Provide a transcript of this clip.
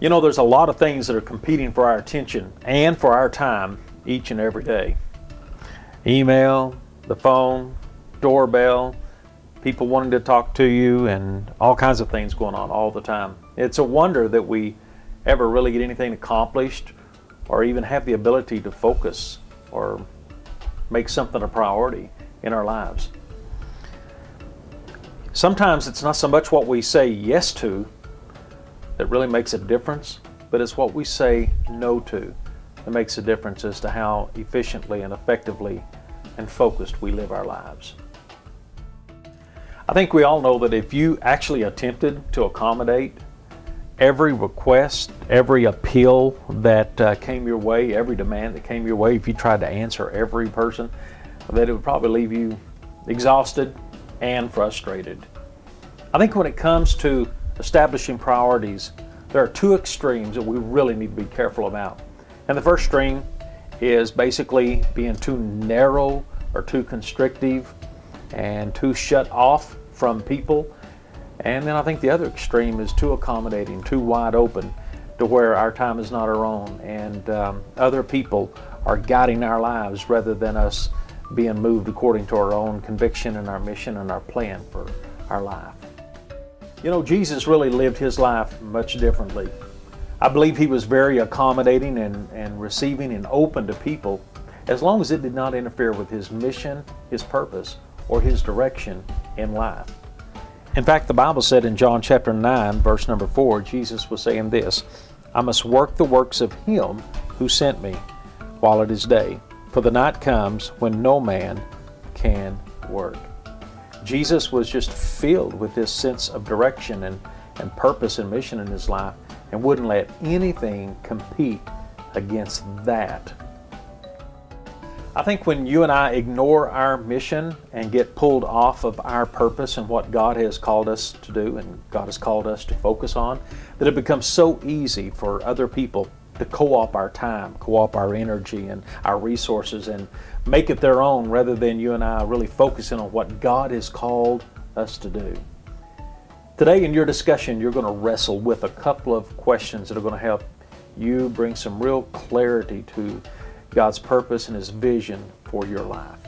You know, there's a lot of things that are competing for our attention and for our time each and every day. Email, the phone, doorbell, people wanting to talk to you, and all kinds of things going on all the time. It's a wonder that we ever really get anything accomplished or even have the ability to focus or make something a priority in our lives. Sometimes it's not so much what we say yes to that really makes a difference, but it's what we say no to that makes a difference as to how efficiently and effectively and focused we live our lives. I think we all know that if you actually attempted to accommodate every request, every appeal that came your way, every demand that came your way, if you tried to answer every person, that it would probably leave you exhausted and frustrated. I think when it comes to establishing priorities, there are two extremes that we really need to be careful about. And the first extreme is basically being too narrow or too constrictive and too shut off from people. And then I think the other extreme is too accommodating, too wide open, to where our time is not our own and other people are guiding our lives rather than us being moved according to our own conviction and our mission and our plan for our life. You know, Jesus really lived his life much differently. I believe he was very accommodating and receiving and open to people as long as it did not interfere with his mission, his purpose, or his direction in life. In fact, the Bible said in John chapter 9, verse number 4, Jesus was saying this, "I must work the works of him who sent me while it is day, for the night comes when no man can work." Jesus was just filled with this sense of direction and purpose and mission in his life and wouldn't let anything compete against that. I think when you and I ignore our mission and get pulled off of our purpose and what God has called us to do and God has called us to focus on, that it becomes so easy for other people to co-op our time, co-op our energy and our resources and make it their own rather than you and I really focusing on what God has called us to do. Today in your discussion, you're going to wrestle with a couple of questions that are going to help you bring some real clarity to God's purpose and his vision for your life.